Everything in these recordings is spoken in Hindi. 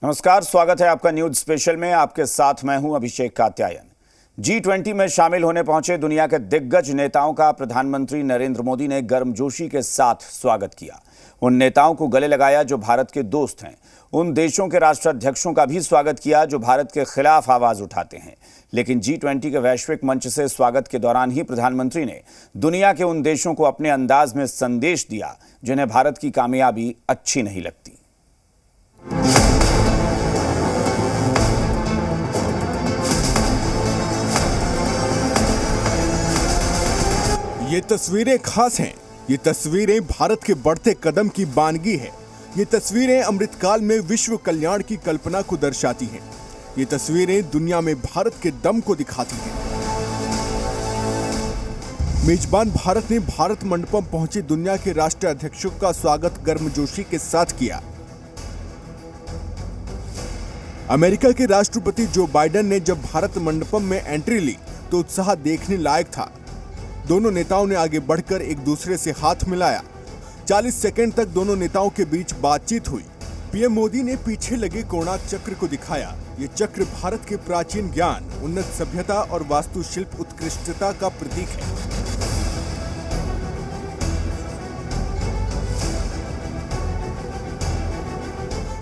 नमस्कार, स्वागत है आपका न्यूज स्पेशल में। आपके साथ मैं हूं अभिषेक कात्यायन। G20 में शामिल होने पहुंचे दुनिया के दिग्गज नेताओं का प्रधानमंत्री नरेंद्र मोदी ने गर्मजोशी के साथ स्वागत किया। उन नेताओं को गले लगाया जो भारत के दोस्त हैं। उन देशों के राष्ट्राध्यक्षों का भी स्वागत किया जो भारत के खिलाफ आवाज उठाते हैं। लेकिन G20 के वैश्विक मंच से स्वागत के दौरान ही प्रधानमंत्री ने दुनिया के उन देशों को अपने अंदाज में संदेश दिया जिन्हें भारत की कामयाबी अच्छी नहीं लगती। ये तस्वीरें खास हैं। ये तस्वीरें भारत के बढ़ते कदम की बानगी है। ये तस्वीरें अमृतकाल में विश्व कल्याण की कल्पना को दर्शाती हैं। ये तस्वीरें दुनिया में भारत के दम को दिखाती हैं। मेजबान भारत ने भारत मंडपम पहुंचे दुनिया के राष्ट्राध्यक्षों का स्वागत गर्मजोशी के साथ किया। अमेरिका के राष्ट्रपति जो बाइडेन ने जब भारत मंडपम में एंट्री ली तो उत्साह देखने लायक था। दोनों नेताओं ने आगे बढ़कर एक दूसरे से हाथ मिलाया। 40 सेकंड तक दोनों नेताओं के बीच बातचीत हुई। पीएम मोदी ने पीछे लगे कोणार्क चक्र को दिखाया। ये चक्र भारत के प्राचीन ज्ञान, उन्नत सभ्यता और वास्तुशिल्प उत्कृष्टता का प्रतीक है।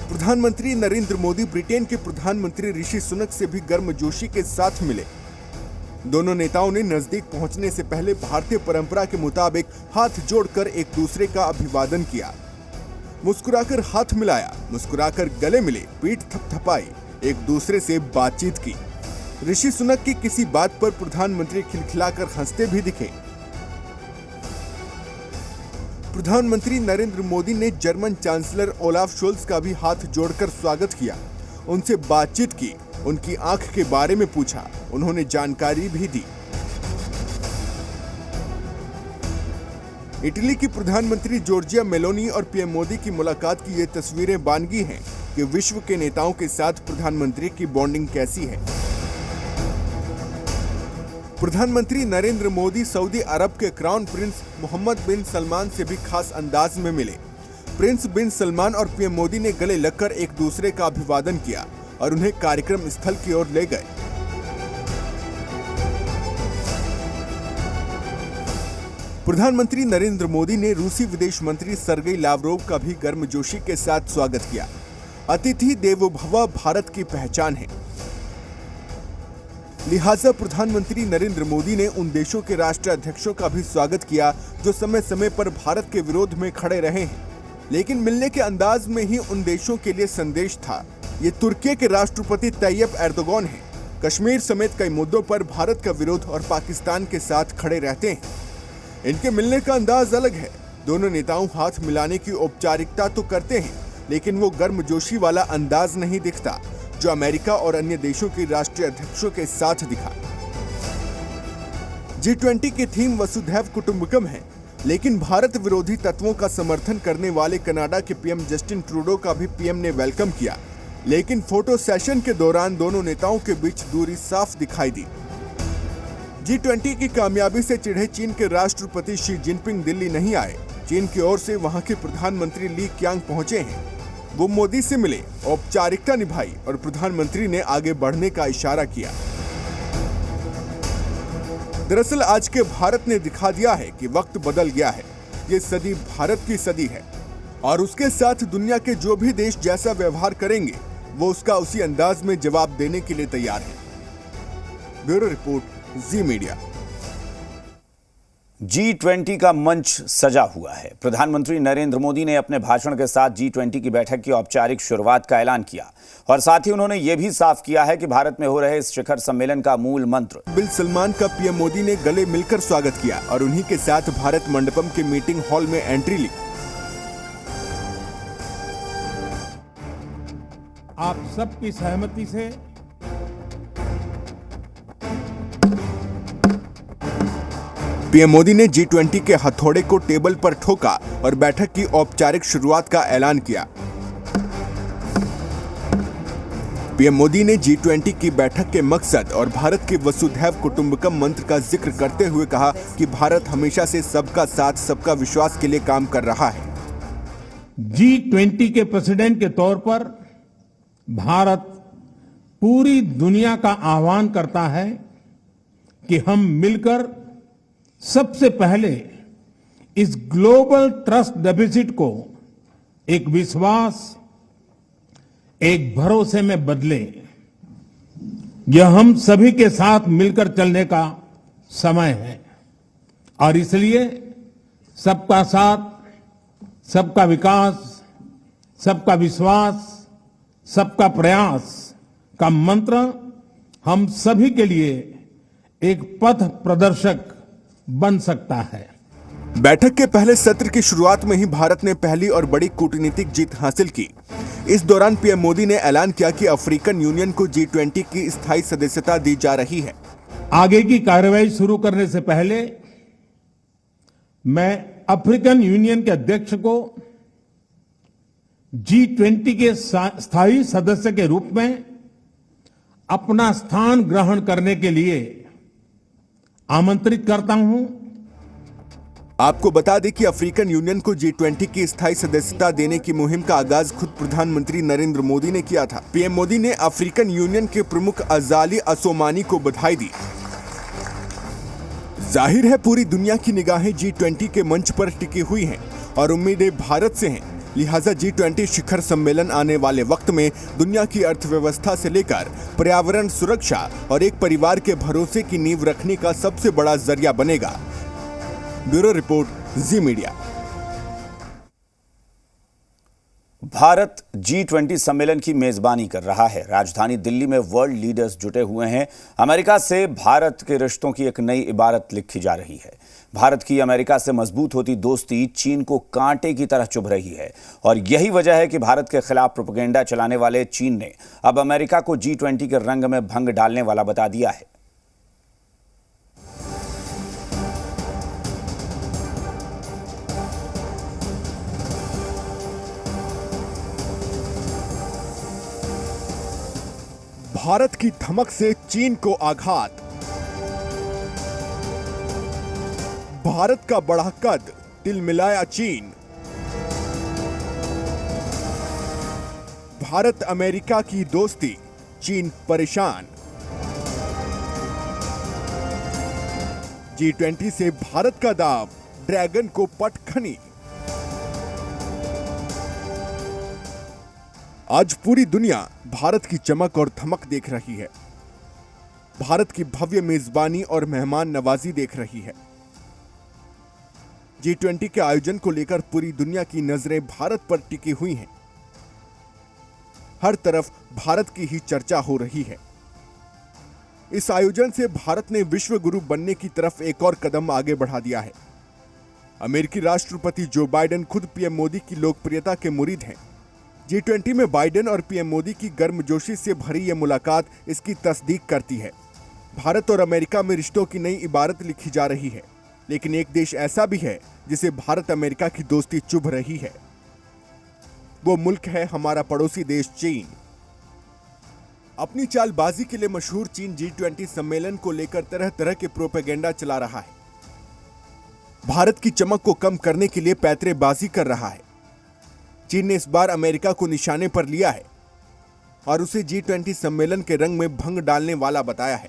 प्रधानमंत्री नरेंद्र मोदी ब्रिटेन के प्रधानमंत्री ऋषि सुनक से भी गर्मजोशी के साथ मिले। दोनों नेताओं ने नजदीक पहुंचने से पहले भारतीय परंपरा के मुताबिक हाथ जोड़कर एक दूसरे का अभिवादन किया। मुस्कुराकर हाथ मिलाया, मुस्कुराकर गले मिले, पीठ थपथपाई, एक दूसरे से बातचीत की। ऋषि सुनक की किसी बात पर प्रधानमंत्री खिलखिलाकर हंसते भी दिखे। प्रधानमंत्री नरेंद्र मोदी ने जर्मन चांसलर ओलाफ शोल्ज का भी हाथ जोड़कर स्वागत किया। उनसे बातचीत की, उनकी आंख के बारे में पूछा, उन्होंने जानकारी भी दी। इटली की प्रधानमंत्री जॉर्जिया मेलोनी और पीएम मोदी की मुलाकात की ये तस्वीरें बानगी हैं कि विश्व के नेताओं के साथ प्रधानमंत्री की बॉन्डिंग कैसी है। प्रधानमंत्री नरेंद्र मोदी सऊदी अरब के क्राउन प्रिंस मोहम्मद बिन सलमान से भी खास अंदाज में मिले। प्रिंस बिन सलमान और पीएम मोदी ने गले लगकर एक दूसरे का अभिवादन किया और उन्हें कार्यक्रम स्थल की ओर ले गए। प्रधानमंत्री नरेंद्र मोदी ने रूसी विदेश मंत्री सर्गेई लावरोव का भी गर्मजोशी के साथ स्वागत किया। अतिथि देवो भव भारत की पहचान है। लिहाजा प्रधानमंत्री नरेंद्र मोदी ने उन देशों के राष्ट्राध्यक्षों का भी स्वागत किया जो समय समय पर भारत के विरोध में खड़े रहे हैं, लेकिन मिलने के अंदाज में ही उन देशों के लिए संदेश था। ये तुर्की के राष्ट्रपति तैयब एर्दोगान हैं। कश्मीर समेत कई मुद्दों पर भारत का विरोध और पाकिस्तान के साथ खड़े रहते हैं। इनके मिलने का अंदाज अलग है। दोनों नेताओं हाथ मिलाने की औपचारिकता तो करते हैं, लेकिन वो गर्मजोशी वाला अंदाज नहीं दिखता जो अमेरिका और अन्य देशों के राष्ट्रीय अध्यक्षों के साथ दिखा। G20 की थीम वसुधैव कुटुंबकम है, लेकिन भारत विरोधी तत्वों का समर्थन करने वाले कनाडा के पीएम जस्टिन ट्रूडो का भी पीएम ने वेलकम किया। लेकिन फोटो सेशन के दौरान दोनों नेताओं के बीच दूरी साफ दिखाई दी। G20 की कामयाबी से चिढ़े चीन के राष्ट्रपति शी जिनपिंग दिल्ली नहीं आए। चीन की ओर से वहां के प्रधानमंत्री ली क्यांग पहुंचे हैं। वो मोदी से मिले, औपचारिकता निभाई और प्रधानमंत्री ने आगे बढ़ने का इशारा किया। दरअसल आज के भारत ने दिखा दिया है कि वक्त बदल गया है। ये सदी भारत की सदी है और उसके साथ दुनिया के जो भी देश जैसा व्यवहार करेंगे वो उसका उसी अंदाज में जवाब देने के लिए तैयार है। ब्यूरो रिपोर्ट, जी मीडिया। G20 का मंच सजा हुआ है। प्रधानमंत्री नरेंद्र मोदी ने अपने भाषण के साथ G20 की बैठक की औपचारिक शुरुआत का ऐलान किया और साथ ही उन्होंने यह भी साफ किया है कि भारत में हो रहे इस शिखर सम्मेलन का मूल मंत्र। बिन सलमान का पीएम मोदी ने गले मिलकर स्वागत किया और उन्हीं के साथ भारत मंडपम के मीटिंग हॉल में एंट्री ली। आप सबकी सहमति से पीएम मोदी ने G20 के हथौड़े को टेबल पर ठोका और बैठक की औपचारिक शुरुआत का ऐलान किया। पीएम मोदी ने G20 की बैठक के मकसद और भारत के वसुधैव कुटुंबकम मंत्र का जिक्र करते हुए कहा कि भारत हमेशा से सबका साथ, सबका विश्वास के लिए काम कर रहा है। G20 के प्रेसिडेंट के तौर पर भारत पूरी दुनिया का आह्वान करता है कि हम मिलकर सबसे पहले इस ग्लोबल ट्रस्ट डेफिसिट को एक विश्वास, एक भरोसे में बदलें। यह हम सभी के साथ मिलकर चलने का समय है और इसलिए सबका साथ, सबका विकास, सबका विश्वास, सबका प्रयास का मंत्र हम सभी के लिए एक पथ प्रदर्शक बन सकता है। बैठक के पहले सत्र की शुरुआत में ही भारत ने पहली और बड़ी कूटनीतिक जीत हासिल की। इस दौरान पीएम मोदी ने ऐलान किया कि अफ्रीकन यूनियन को G20 की स्थायी सदस्यता दी जा रही है। आगे की कार्रवाई शुरू करने से पहले मैं अफ्रीकन यूनियन के अध्यक्ष को G20 के स्थायी सदस्य के रूप में अपना स्थान ग्रहण करने के लिए आमंत्रित करता हूं। आपको बता दें कि अफ्रीकन यूनियन को G20 की स्थायी सदस्यता देने की मुहिम का आगाज खुद प्रधानमंत्री नरेंद्र मोदी ने किया था। पीएम मोदी ने अफ्रीकन यूनियन के प्रमुख अजाली असोमानी को बधाई दी। जाहिर है पूरी दुनिया की निगाहें G20 के मंच पर टिकी हुई हैं और उम्मीदें भारत से हैं। लिहाजा G20 शिखर सम्मेलन आने वाले वक्त में दुनिया की अर्थव्यवस्था से लेकर पर्यावरण सुरक्षा और एक परिवार के भरोसे की नींव रखने का सबसे बड़ा जरिया बनेगा। ब्यूरो रिपोर्ट, जी मीडिया। भारत G20 सम्मेलन की मेजबानी कर रहा है। राजधानी दिल्ली में वर्ल्ड लीडर्स जुटे हुए हैं। अमेरिका से भारत के रिश्तों की एक नई इबारत लिखी जा रही है। भारत की अमेरिका से मजबूत होती दोस्ती चीन को कांटे की तरह चुभ रही है और यही वजह है कि भारत के खिलाफ प्रोपेगेंडा चलाने वाले चीन ने अब अमेरिका को G20 के रंग में भंग डालने वाला बता दिया है। भारत की धमक से चीन को आघात। भारत का बढ़ा कद तिलमिलाया चीन। भारत अमेरिका की दोस्ती, चीन परेशान। G20 से भारत का दाव, ड्रैगन को पटखनी। आज पूरी दुनिया भारत की चमक और धमक देख रही है। भारत की भव्य मेजबानी और मेहमान नवाजी देख रही है। G20 के आयोजन को लेकर पूरी दुनिया की नजरें भारत पर टिकी हुई हैं। हर तरफ भारत की ही चर्चा हो रही है। इस आयोजन से भारत ने विश्व गुरु बनने की तरफ एक और कदम आगे बढ़ा दिया है। अमेरिकी राष्ट्रपति जो बाइडेन खुद पीएम मोदी की लोकप्रियता के मुरीद हैं। G20 में बाइडेन और पीएम मोदी की गर्मजोशी से भरी यह मुलाकात इसकी तस्दीक करती है। भारत और अमेरिका में रिश्तों की नई इबारत लिखी जा रही है, लेकिन एक देश ऐसा भी है जिसे भारत अमेरिका की दोस्ती चुभ रही है। वो मुल्क है हमारा पड़ोसी देश चीन। अपनी चालबाजी के लिए मशहूर चीन G20 सम्मेलन को लेकर तरह तरह के प्रोपेगेंडा चला रहा है। भारत की चमक को कम करने के लिए पैंतरेबाजी कर रहा है। चीन ने इस बार अमेरिका को निशाने पर लिया है और उसे G20 सम्मेलन के रंग में भंग डालने वाला बताया है।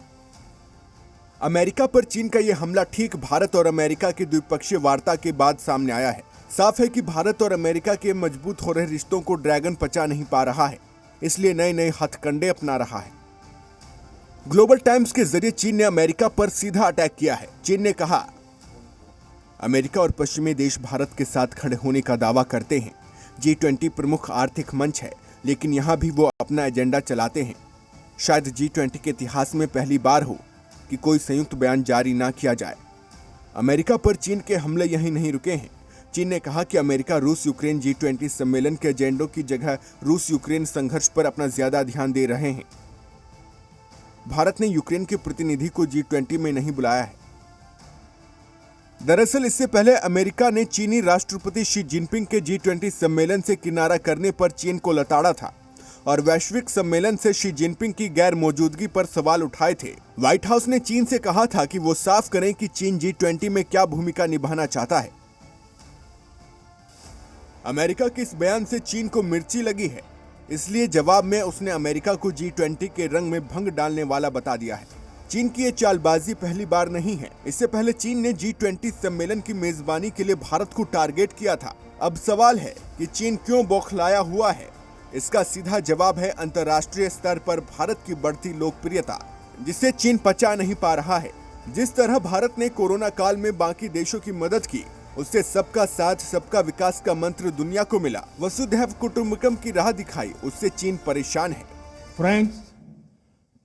अमेरिका पर चीन का यह हमला ठीक भारत और अमेरिका की द्विपक्षीय वार्ता के बाद सामने आया है। साफ है कि भारत और अमेरिका के मजबूत हो रहे रिश्तों को ड्रैगन पचा नहीं पा रहा है, इसलिए नए नए हथकंडे अपना रहा है। ग्लोबल टाइम्स के जरिए चीन ने अमेरिका पर सीधा अटैक किया है। चीन ने कहा, अमेरिका और पश्चिमी देश भारत के साथ खड़े होने का दावा करते हैं। G20 प्रमुख आर्थिक मंच है, लेकिन यहां भी वो अपना एजेंडा चलाते हैं। शायद G20 के इतिहास में पहली बार हो कि कोई संयुक्त बयान जारी ना किया जाए। अमेरिका पर चीन के हमले यहीं नहीं रुके हैं। चीन ने कहा कि अमेरिका रूस यूक्रेन G20 सम्मेलन के एजेंडों की जगह रूस यूक्रेन संघर्ष पर अपना ज्यादा ध्यान दे रहे हैं। भारत ने यूक्रेन के प्रतिनिधि को G20 में नहीं बुलाया है। दरअसल इससे पहले अमेरिका ने चीनी राष्ट्रपति शी जिनपिंग के G20 सम्मेलन से किनारा करने पर चीन को लताड़ा था और वैश्विक सम्मेलन से शी जिनपिंग की गैर मौजूदगी पर सवाल उठाए थे। व्हाइट हाउस ने चीन से कहा था कि वो साफ करें कि चीन G20 में क्या भूमिका निभाना चाहता है। अमेरिका के इस बयान से चीन को मिर्ची लगी है। इसलिए जवाब में उसने अमेरिका को G20 के रंग में भंग डालने वाला बता दिया है। चीन की ये चालबाजी पहली बार नहीं है। इससे पहले चीन ने G20 सम्मेलन की मेजबानी के लिए भारत को टारगेट किया था। अब सवाल है कि चीन क्यों बौखलाया हुआ है। इसका सीधा जवाब है अंतर्राष्ट्रीय स्तर पर भारत की बढ़ती लोकप्रियता, जिसे चीन पचा नहीं पा रहा है। जिस तरह भारत ने कोरोना काल में बाकी देशों की मदद की, उससे सबका साथ सबका विकास का मंत्र दुनिया को मिला, वसुधैव कुटुंबकम की राह दिखाई, उससे चीन परेशान है। फ्रेंड्स,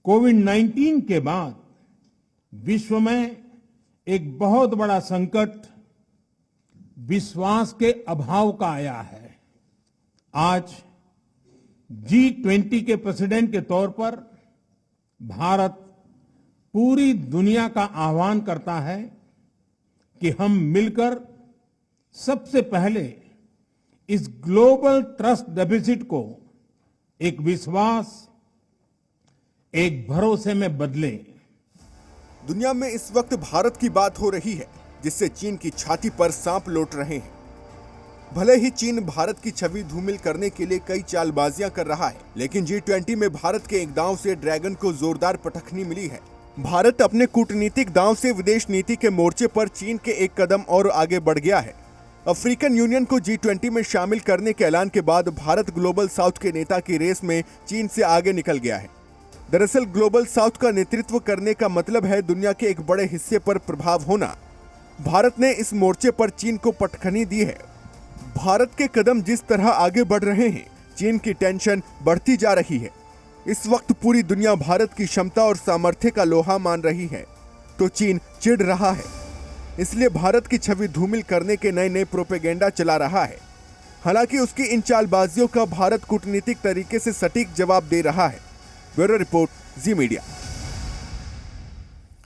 कोविड-19 के बाद विश्व में एक बहुत बड़ा संकट विश्वास के अभाव का आया है। आज G20 के प्रेसिडेंट के तौर पर भारत पूरी दुनिया का आह्वान करता है कि हम मिलकर सबसे पहले इस ग्लोबल ट्रस्ट डेफिसिट को एक विश्वास, एक भरोसे में बदलें। दुनिया में इस वक्त भारत की बात हो रही है, जिससे चीन की छाती पर सांप लौट रहे हैं। भले ही चीन भारत की छवि धूमिल करने के लिए कई चालबाजियां कर रहा है, लेकिन G20 में भारत के एक दांव से ड्रैगन को जोरदार पटखनी मिली है। भारत अपने कूटनीतिक दांव से विदेश नीति के मोर्चे पर चीन के एक कदम और आगे बढ़ गया है। अफ्रीकन यूनियन को G20 में शामिल करने के ऐलान के बाद भारत ग्लोबल साउथ के नेता की रेस में चीन से आगे निकल गया है। दरअसल ग्लोबल साउथ का नेतृत्व करने का मतलब है दुनिया के एक बड़े हिस्से पर प्रभाव होना। भारत ने इस मोर्चे पर चीन को पटखनी दी है। भारत के कदम जिस तरह आगे बढ़ रहे हैं, चीन की टेंशन बढ़ती जा रही है। इस वक्त पूरी दुनिया भारत की क्षमता और सामर्थ्य का लोहा मान रही है, तो चीन चिढ़ रहा है। इसलिए भारत की छवि धूमिल करने के नए नए प्रोपेगेंडा चला रहा है। हालांकि उसकी इन चालबाजियों का भारत कूटनीतिक तरीके से सटीक जवाब दे रहा है। ब्यूरो रिपोर्ट, जी मीडिया।